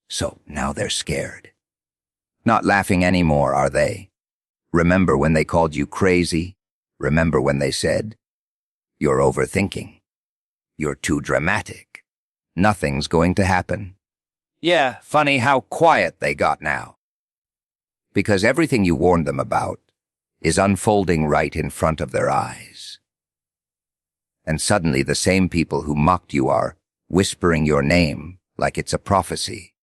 So now they're scared. Not laughing anymore, are they? Remember when they called you crazy? Remember when they said, "You're overthinking. You're too dramatic. Nothing's going to happen." Yeah, funny how quiet they got now. Because everything you warned them about is unfolding right in front of their eyes. And suddenly the same people who mocked you are whispering your name like it's a prophecy.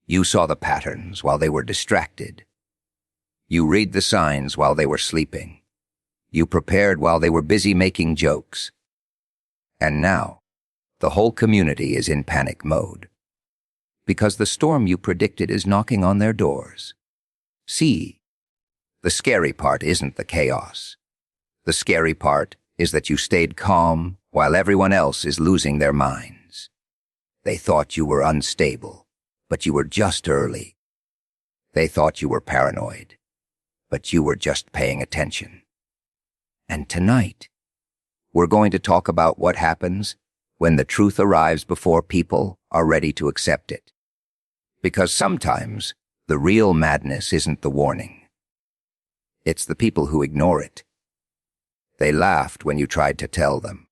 You saw the patterns while they were distracted. You read the signs while they were sleeping. You prepared while they were busy making jokes. And now, the whole community is in panic mode. Because the storm you predicted is knocking on their doors. See, the scary part isn't the chaos. The scary part is that you stayed calm while everyone else is losing their minds. They thought you were unstable, but you were just early. They thought you were paranoid, but you were just paying attention. And tonight, we're going to talk about what happens when the truth arrives before people are ready to accept it. Because sometimes the real madness isn't the warning. It's the people who ignore it. They laughed when you tried to tell them.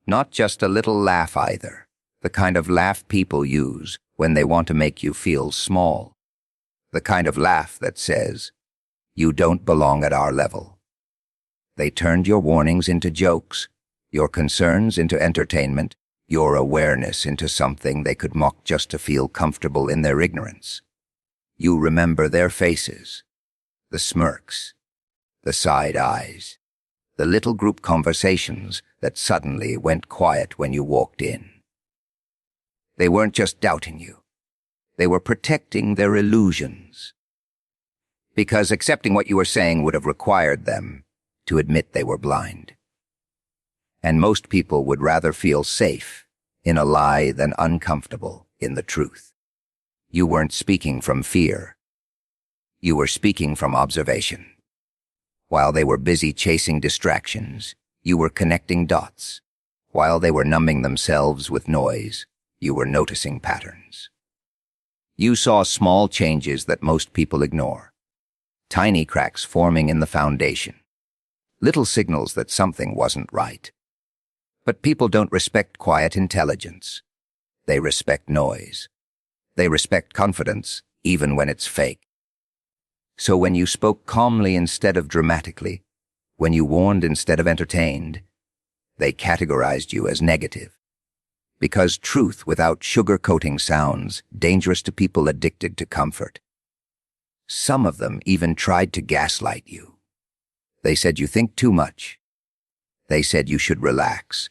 Not just a little laugh either, the kind of laugh people use when they want to make you feel small. The kind of laugh that says, "You don't belong at our level." They turned your warnings into jokes, your concerns into entertainment, your awareness into something they could mock just to feel comfortable in their ignorance. You remember their faces, the smirks, the side eyes, the little group conversations that suddenly went quiet when you walked in. They weren't just doubting you. They were protecting their illusions. Because accepting what you were saying would have required them to admit they were blind. And most people would rather feel safe in a lie than uncomfortable in the truth. You weren't speaking from fear. You were speaking from observation. While they were busy chasing distractions, you were connecting dots. While they were numbing themselves with noise, you were noticing patterns. You saw small changes that most people ignore. Tiny cracks forming in the foundation. Little signals that something wasn't right. But people don't respect quiet intelligence. They respect noise. They respect confidence, even when it's fake. So when you spoke calmly instead of dramatically, when you warned instead of entertained, they categorized you as negative. Because truth without sugarcoating sounds dangerous to people addicted to comfort. Some of them even tried to gaslight you. They said you think too much. They said you should relax.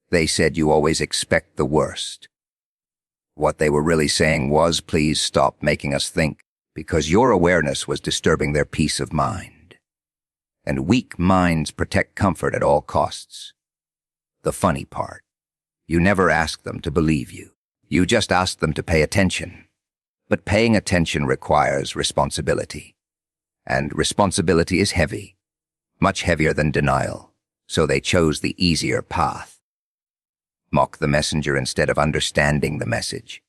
They said you always expect the worst. What they were really saying was, please stop making us think, because your awareness was disturbing their peace of mind. And weak minds protect comfort at all costs. The funny part, you never asked them to believe you. You just asked them to pay attention. But paying attention requires responsibility. And responsibility is heavy. Much heavier than denial, so they chose the easier path. Mock the messenger instead of understanding the message.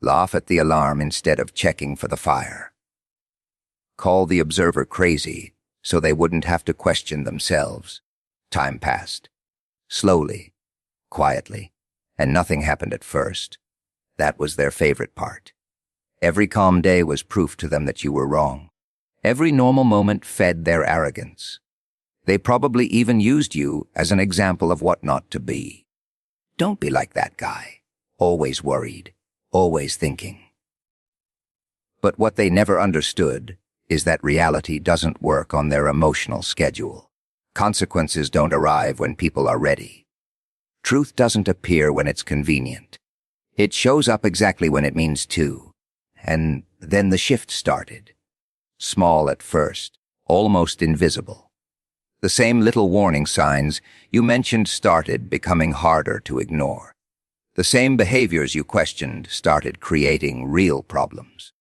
Laugh at the alarm instead of checking for the fire. Call the observer crazy so they wouldn't have to question themselves. Time passed. Slowly, quietly, and nothing happened at first. That was their favorite part. Every calm day was proof to them that you were wrong. Every normal moment fed their arrogance. They probably even used you as an example of what not to be. Don't be like that guy. Always worried. Always thinking. But what they never understood is that reality doesn't work on their emotional schedule. Consequences don't arrive when people are ready. Truth doesn't appear when it's convenient. It shows up exactly when it means to. And then the shift started. Small at first, almost invisible. The same little warning signs you mentioned started becoming harder to ignore. The same behaviors you questioned started creating real problems.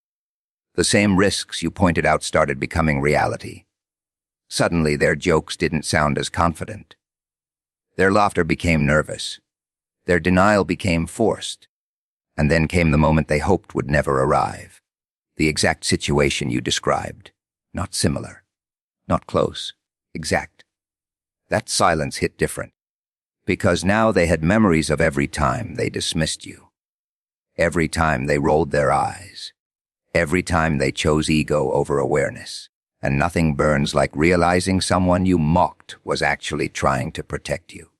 The same risks you pointed out started becoming reality. Suddenly, their jokes didn't sound as confident. Their laughter became nervous. Their denial became forced. And then came the moment they hoped would never arrive. The exact situation you described. Not similar. Not close. Exact. That silence hit different. Because now they had memories of every time they dismissed you. Every time they rolled their eyes. Every time they chose ego over awareness. And nothing burns like realizing someone you mocked was actually trying to protect you.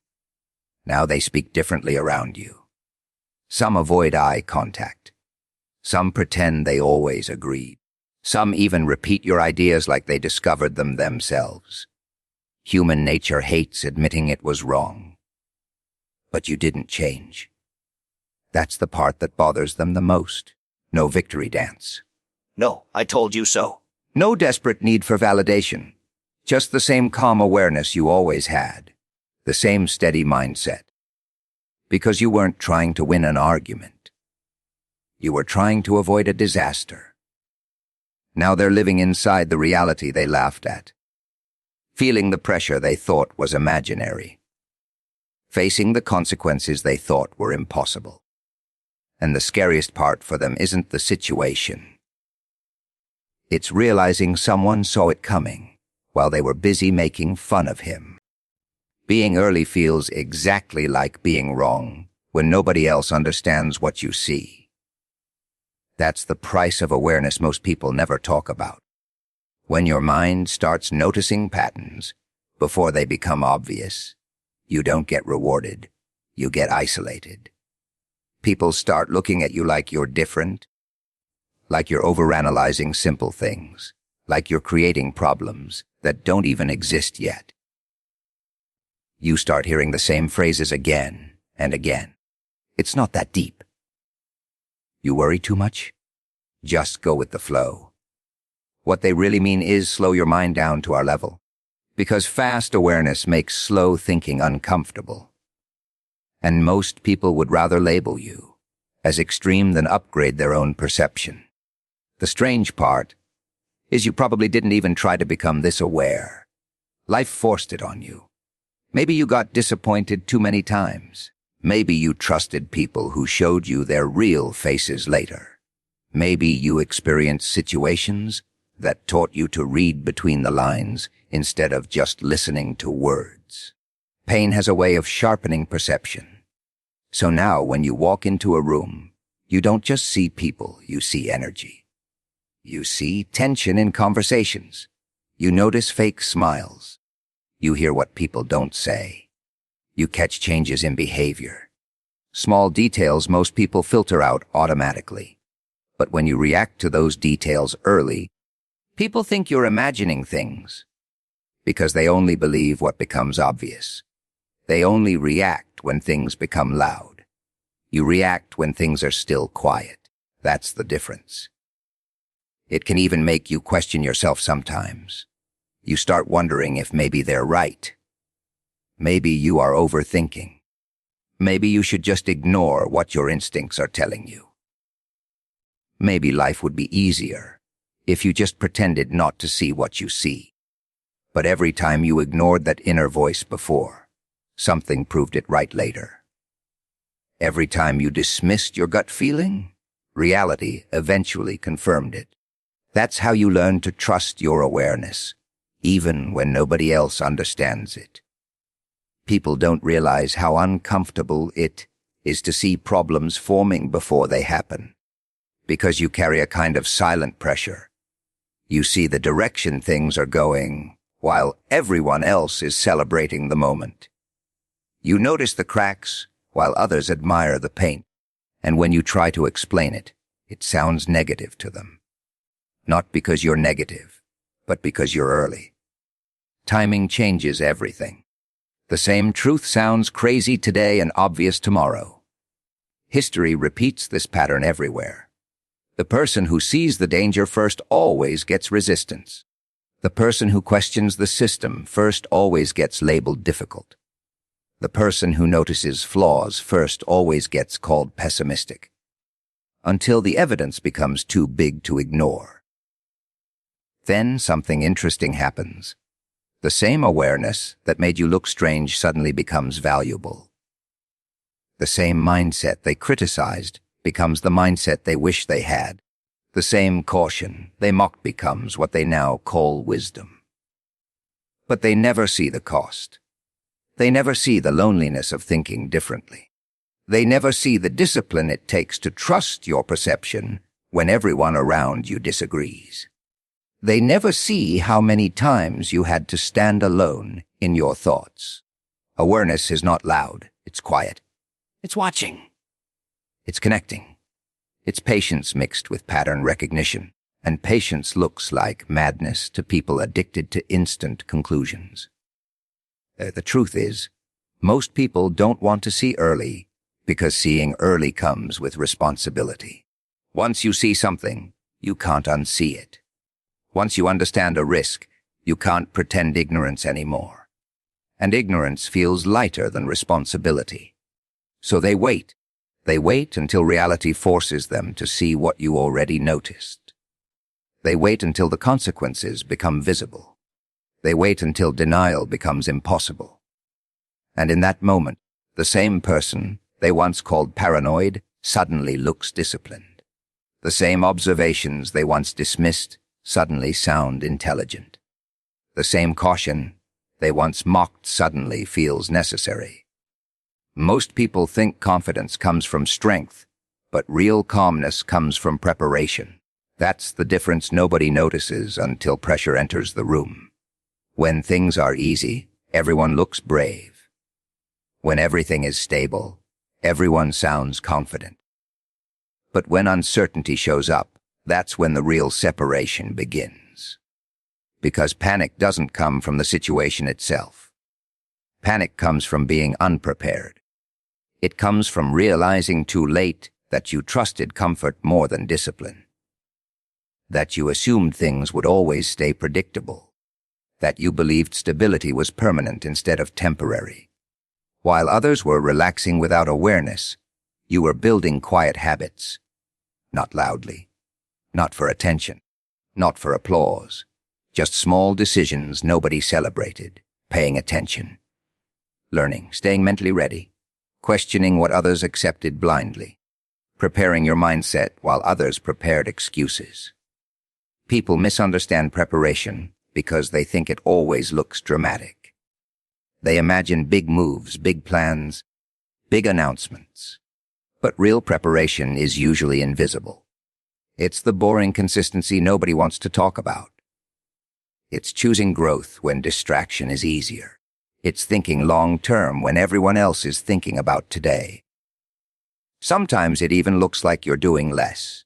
Now they speak differently around you. Some avoid eye contact. Some pretend they always agreed. Some even repeat your ideas like they discovered them themselves. Human nature hates admitting it was wrong. But you didn't change. That's the part that bothers them the most. No victory dance. No, I told you so. No desperate need for validation. Just the same calm awareness you always had. The same steady mindset. Because you weren't trying to win an argument. You were trying to avoid a disaster. Now they're living inside the reality they laughed at. Feeling the pressure they thought was imaginary. Facing the consequences they thought were impossible. And the scariest part for them isn't the situation. It's realizing someone saw it coming while they were busy making fun of him. Being early feels exactly like being wrong when nobody else understands what you see. That's the price of awareness most people never talk about. When your mind starts noticing patterns before they become obvious, you don't get rewarded, you get isolated. People start looking at you like you're different, like you're overanalyzing simple things, like you're creating problems that don't even exist yet. You start hearing the same phrases again and again. It's not that deep. You worry too much? Just go with the flow. What they really mean is slow your mind down to our level, because fast awareness makes slow thinking uncomfortable. And most people would rather label you as extreme than upgrade their own perception. The strange part is you probably didn't even try to become this aware. Life forced it on you. Maybe you got disappointed too many times. Maybe you trusted people who showed you their real faces later. Maybe you experienced situations that taught you to read between the lines instead of just listening to words. Pain has a way of sharpening perception. So now when you walk into a room, you don't just see people, you see energy. You see tension in conversations. You notice fake smiles. You hear what people don't say. You catch changes in behavior. Small details most people filter out automatically. But when you react to those details early, people think you're imagining things. Because they only believe what becomes obvious. They only react when things become loud. You react when things are still quiet. That's the difference. It can even make you question yourself sometimes. You start wondering if maybe they're right. Maybe you are overthinking. Maybe you should just ignore what your instincts are telling you. Maybe life would be easier if you just pretended not to see what you see. But every time you ignored that inner voice before, something proved it right later. Every time you dismissed your gut feeling, reality eventually confirmed it. That's how you learn to trust your awareness, even when nobody else understands it. People don't realize how uncomfortable it is to see problems forming before they happen, because you carry a kind of silent pressure. You see the direction things are going, while everyone else is celebrating the moment. You notice the cracks, while others admire the paint, and when you try to explain it, it sounds negative to them. Not because you're negative, but because you're early. Timing changes everything. The same truth sounds crazy today and obvious tomorrow. History repeats this pattern everywhere. The person who sees the danger first always gets resistance. The person who questions the system first always gets labeled difficult. The person who notices flaws first always gets called pessimistic. Until the evidence becomes too big to ignore. Then something interesting happens. The same awareness that made you look strange suddenly becomes valuable. The same mindset they criticized becomes the mindset they wish they had. The same caution they mocked becomes what they now call wisdom. But they never see the cost. They never see the loneliness of thinking differently. They never see the discipline it takes to trust your perception when everyone around you disagrees. They never see how many times you had to stand alone in your thoughts. Awareness is not loud, it's quiet. It's watching. It's connecting. It's patience mixed with pattern recognition, and patience looks like madness to people addicted to instant conclusions. The truth is, most people don't want to see early because seeing early comes with responsibility. Once you see something, you can't unsee it. Once you understand a risk, you can't pretend ignorance anymore. And ignorance feels lighter than responsibility. So they wait. They wait until reality forces them to see what you already noticed. They wait until the consequences become visible. They wait until denial becomes impossible. And in that moment, the same person they once called paranoid suddenly looks disciplined. The same observations they once dismissed suddenly sound intelligent. The same caution they once mocked suddenly feels necessary. Most people think confidence comes from strength, but real calmness comes from preparation. That's the difference nobody notices until pressure enters the room. When things are easy, everyone looks brave. When everything is stable, everyone sounds confident. But when uncertainty shows up, that's when the real separation begins. Because panic doesn't come from the situation itself. Panic comes from being unprepared. It comes from realizing too late that you trusted comfort more than discipline. That you assumed things would always stay predictable. That you believed stability was permanent instead of temporary. While others were relaxing without awareness, you were building quiet habits. Not loudly. Not for attention. Not for applause. Just small decisions nobody celebrated. Paying attention. Learning, staying mentally ready. Questioning what others accepted blindly. Preparing your mindset while others prepared excuses. People misunderstand preparation because they think it always looks dramatic. They imagine big moves, big plans, big announcements. But real preparation is usually invisible. It's the boring consistency nobody wants to talk about. It's choosing growth when distraction is easier. It's thinking long-term when everyone else is thinking about today. Sometimes it even looks like you're doing less.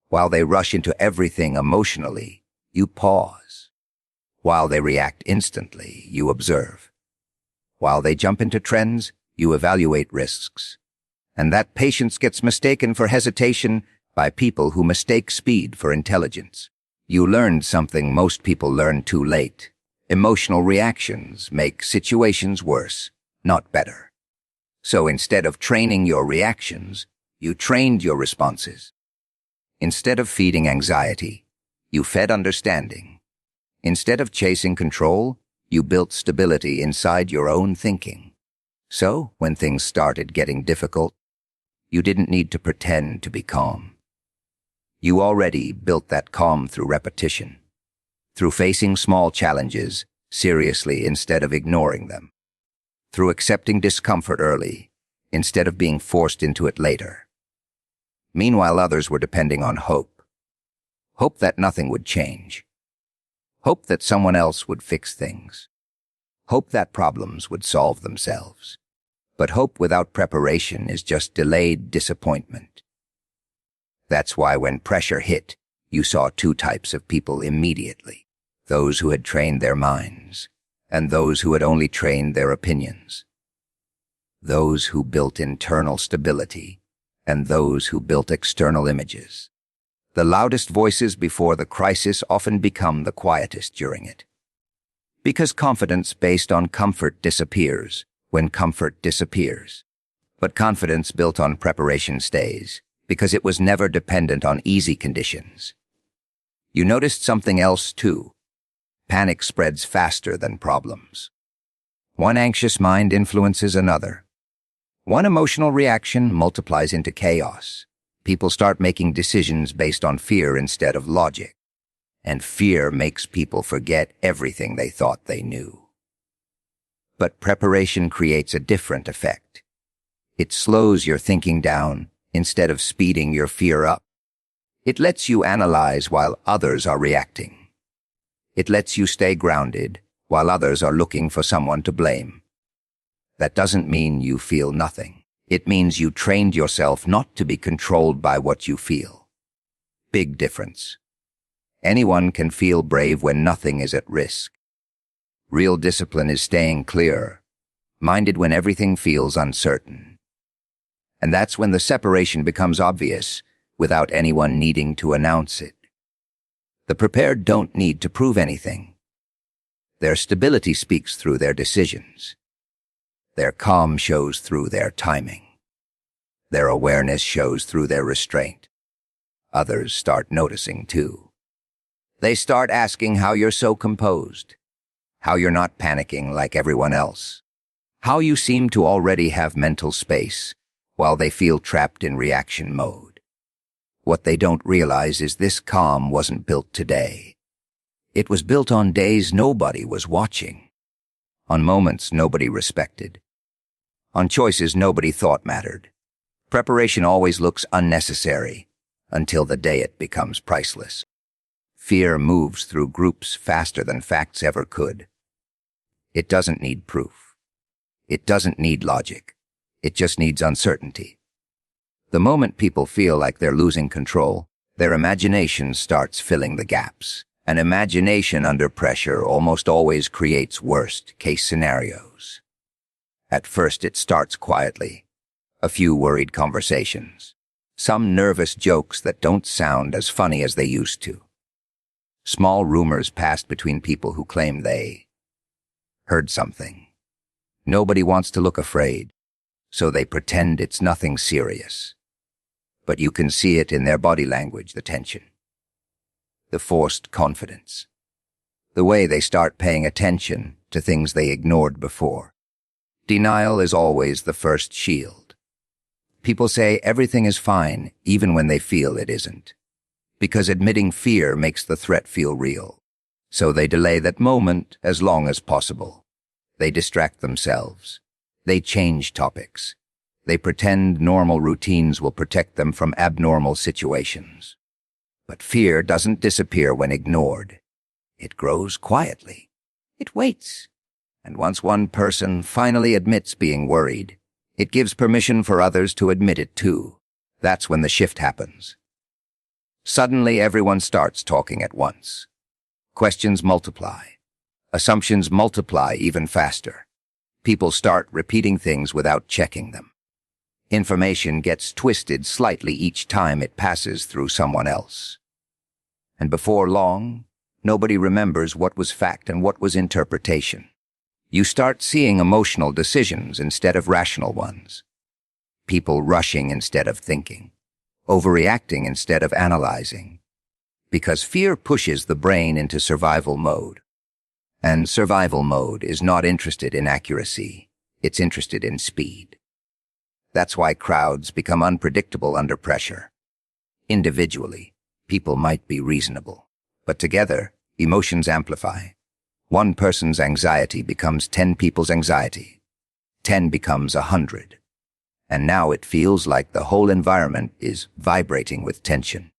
While they rush into everything emotionally, you pause. While they react instantly, you observe. While they jump into trends, you evaluate risks. And that patience gets mistaken for hesitation by people who mistake speed for intelligence. You learned something most people learn too late. Emotional reactions make situations worse, not better. So instead of training your reactions, you trained your responses. Instead of feeding anxiety, you fed understanding. Instead of chasing control, you built stability inside your own thinking. So, when things started getting difficult, you didn't need to pretend to be calm. You already built that calm through repetition, through facing small challenges seriously instead of ignoring them, through accepting discomfort early instead of being forced into it later. Meanwhile, others were depending on hope. Hope that nothing would change. Hope that someone else would fix things. Hope that problems would solve themselves. But hope without preparation is just delayed disappointment. That's why when pressure hit, you saw two types of people immediately. Those who had trained their minds, and those who had only trained their opinions. Those who built internal stability, and those who built external images. The loudest voices before the crisis often become the quietest during it. Because confidence based on comfort disappears when comfort disappears. But confidence built on preparation stays, because it was never dependent on easy conditions. You noticed something else too. Panic spreads faster than problems. One anxious mind influences another. One emotional reaction multiplies into chaos. People start making decisions based on fear instead of logic. And fear makes people forget everything they thought they knew. But preparation creates a different effect. It slows your thinking down instead of speeding your fear up. It lets you analyze while others are reacting. It lets you stay grounded while others are looking for someone to blame. That doesn't mean you feel nothing. It means you trained yourself not to be controlled by what you feel. Big difference. Anyone can feel brave when nothing is at risk. Real discipline is staying clear, minded when everything feels uncertain. And that's when the separation becomes obvious, without anyone needing to announce it. The prepared don't need to prove anything. Their stability speaks through their decisions. Their calm shows through their timing. Their awareness shows through their restraint. Others start noticing too. They start asking how you're so composed, how you're not panicking like everyone else, how you seem to already have mental space while they feel trapped in reaction mode. What they don't realize is this calm wasn't built today. It was built on days nobody was watching, on moments nobody respected, on choices nobody thought mattered. Preparation always looks unnecessary until the day it becomes priceless. Fear moves through groups faster than facts ever could. It doesn't need proof. It doesn't need logic. It just needs uncertainty. The moment people feel like they're losing control, their imagination starts filling the gaps. And imagination under pressure almost always creates worst-case scenarios. At first it starts quietly. A few worried conversations. Some nervous jokes that don't sound as funny as they used to. Small rumors passed between people who claim they heard something. Nobody wants to look afraid, so they pretend it's nothing serious. But you can see it in their body language, the tension. The forced confidence. The way they start paying attention to things they ignored before. Denial is always the first shield. People say everything is fine even when they feel it isn't. Because admitting fear makes the threat feel real. So they delay that moment as long as possible. They distract themselves. They change topics. They pretend normal routines will protect them from abnormal situations. But fear doesn't disappear when ignored. It grows quietly. It waits. And once one person finally admits being worried, it gives permission for others to admit it too. That's when the shift happens. Suddenly everyone starts talking at once. Questions multiply. Assumptions multiply even faster. People start repeating things without checking them. Information gets twisted slightly each time it passes through someone else. And before long, nobody remembers what was fact and what was interpretation. You start seeing emotional decisions instead of rational ones. People rushing instead of thinking. Overreacting instead of analyzing. Because fear pushes the brain into survival mode. And survival mode is not interested in accuracy. It's interested in speed. That's why crowds become unpredictable under pressure. Individually, people might be reasonable, but together, emotions amplify. One person's anxiety becomes 10 people's anxiety. 10 becomes 100. And now it feels like the whole environment is vibrating with tension.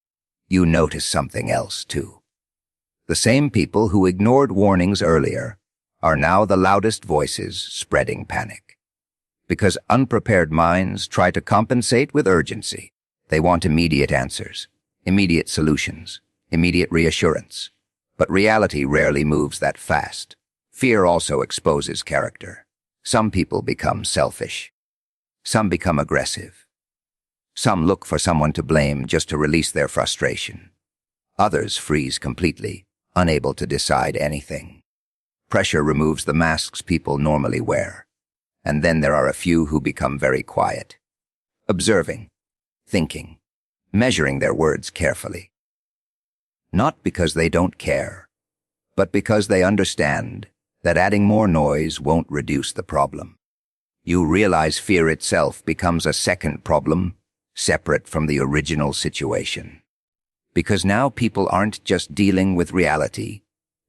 You notice something else, too. The same people who ignored warnings earlier are now the loudest voices spreading panic. Because unprepared minds try to compensate with urgency. They want immediate answers, immediate solutions, immediate reassurance. But reality rarely moves that fast. Fear also exposes character. Some people become selfish. Some become aggressive. Some look for someone to blame just to release their frustration. Others freeze completely, unable to decide anything. Pressure removes the masks people normally wear. And then there are a few who become very quiet, observing, thinking, measuring their words carefully. Not because they don't care, but because they understand that adding more noise won't reduce the problem. You realize fear itself becomes a second problem, separate from the original situation. Because now people aren't just dealing with reality,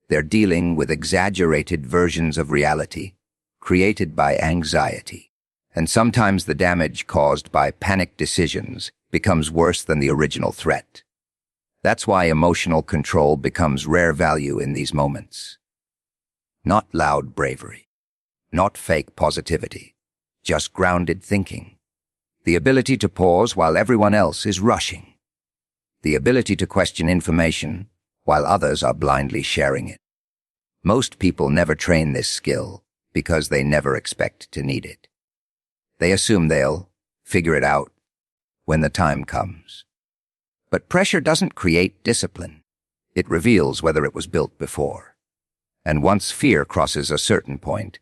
they're dealing with exaggerated versions of reality, created by anxiety. And sometimes the damage caused by panic decisions becomes worse than the original threat. That's why emotional control becomes rare value in these moments. Not loud bravery, not fake positivity, just grounded thinking. The ability to pause while everyone else is rushing. The ability to question information while others are blindly sharing it. Most people never train this skill because they never expect to need it. They assume they'll figure it out when the time comes. But pressure doesn't create discipline. It reveals whether it was built before. And once fear crosses a certain point,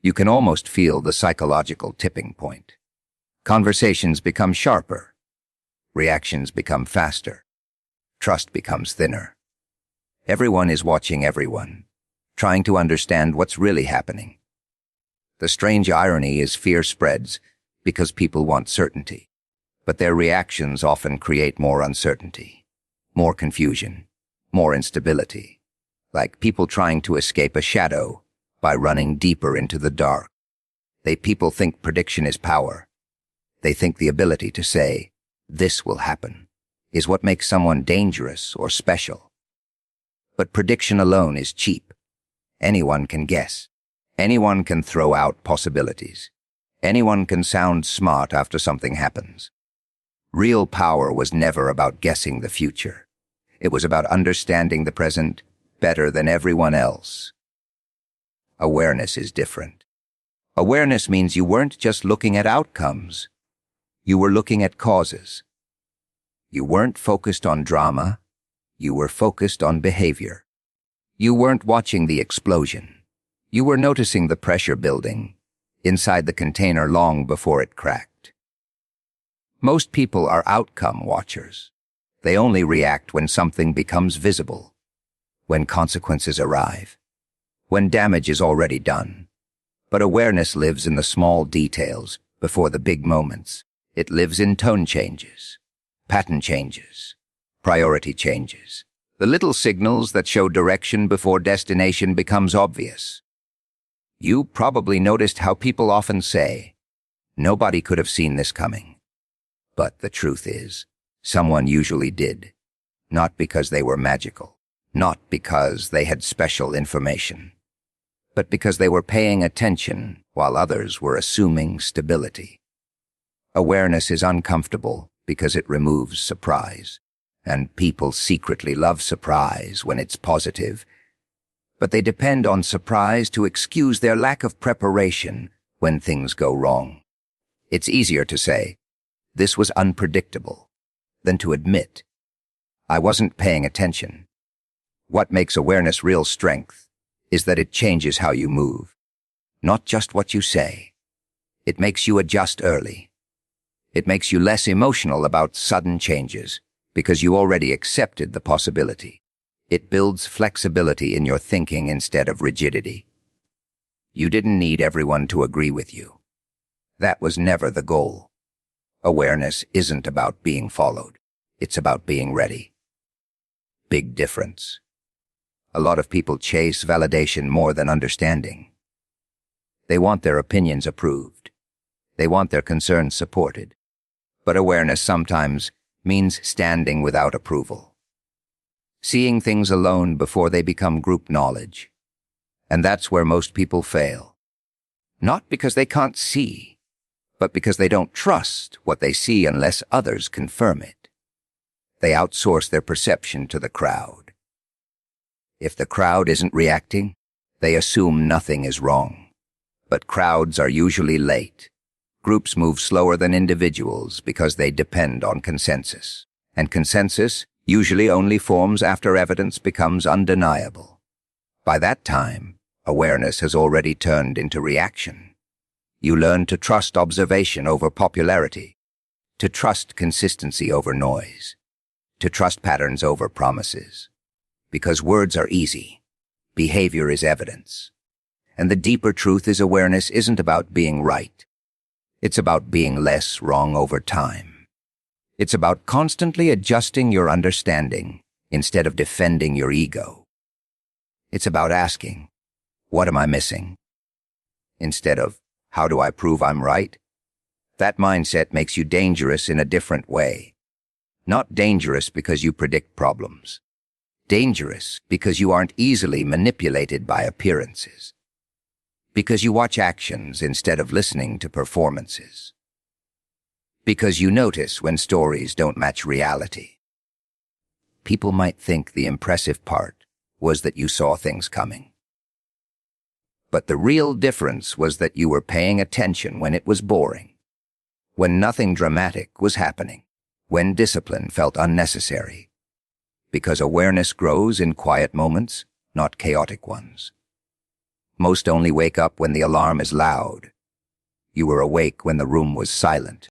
you can almost feel the psychological tipping point. Conversations become sharper. Reactions become faster. Trust becomes thinner. Everyone is watching everyone, trying to understand what's really happening. The strange irony is fear spreads because people want certainty, but their reactions often create more uncertainty, more confusion, more instability, like people trying to escape a shadow by running deeper into the dark. People think prediction is power. They think the ability to say, "This will happen," is what makes someone dangerous or special. But prediction alone is cheap. Anyone can guess. Anyone can throw out possibilities. Anyone can sound smart after something happens. Real power was never about guessing the future. It was about understanding the present better than everyone else. Awareness is different. Awareness means you weren't just looking at outcomes. You were looking at causes. You weren't focused on drama. You were focused on behavior. You weren't watching the explosion. You were noticing the pressure building inside the container long before it cracked. Most people are outcome watchers. They only react when something becomes visible, when consequences arrive, when damage is already done. But awareness lives in the small details before the big moments. It lives in tone changes, pattern changes, priority changes, the little signals that show direction before destination becomes obvious. You probably noticed how people often say, "Nobody could have seen this coming." But the truth is, someone usually did, not because they were magical, not because they had special information, but because they were paying attention while others were assuming stability. Awareness is uncomfortable because it removes surprise, and people secretly love surprise when it's positive, but they depend on surprise to excuse their lack of preparation when things go wrong. It's easier to say, "This was unpredictable," than to admit, "I wasn't paying attention." What makes awareness real strength is that it changes how you move, not just what you say. It makes you adjust early. It makes you less emotional about sudden changes because you already accepted the possibility. It builds flexibility in your thinking instead of rigidity. You didn't need everyone to agree with you. That was never the goal. Awareness isn't about being followed. It's about being ready. Big difference. A lot of people chase validation more than understanding. They want their opinions approved. They want their concerns supported. But awareness sometimes means standing without approval. Seeing things alone before they become group knowledge. And that's where most people fail. Not because they can't see, but because they don't trust what they see unless others confirm it. They outsource their perception to the crowd. If the crowd isn't reacting, they assume nothing is wrong. But crowds are usually late. Groups move slower than individuals because they depend on consensus. And consensus usually only forms after evidence becomes undeniable. By that time, awareness has already turned into reaction. You learn to trust observation over popularity, to trust consistency over noise, to trust patterns over promises. Because words are easy, behavior is evidence. And the deeper truth is awareness isn't about being right. It's about being less wrong over time. It's about constantly adjusting your understanding instead of defending your ego. It's about asking, what am I missing? Instead of, how do I prove I'm right? That mindset makes you dangerous in a different way. Not dangerous because you predict problems. Dangerous because you aren't easily manipulated by appearances. Because you watch actions instead of listening to performances. Because you notice when stories don't match reality. People might think the impressive part was that you saw things coming. But the real difference was that you were paying attention when it was boring, when nothing dramatic was happening, when discipline felt unnecessary. Because awareness grows in quiet moments, not chaotic ones. Most only wake up when the alarm is loud. You were awake when the room was silent.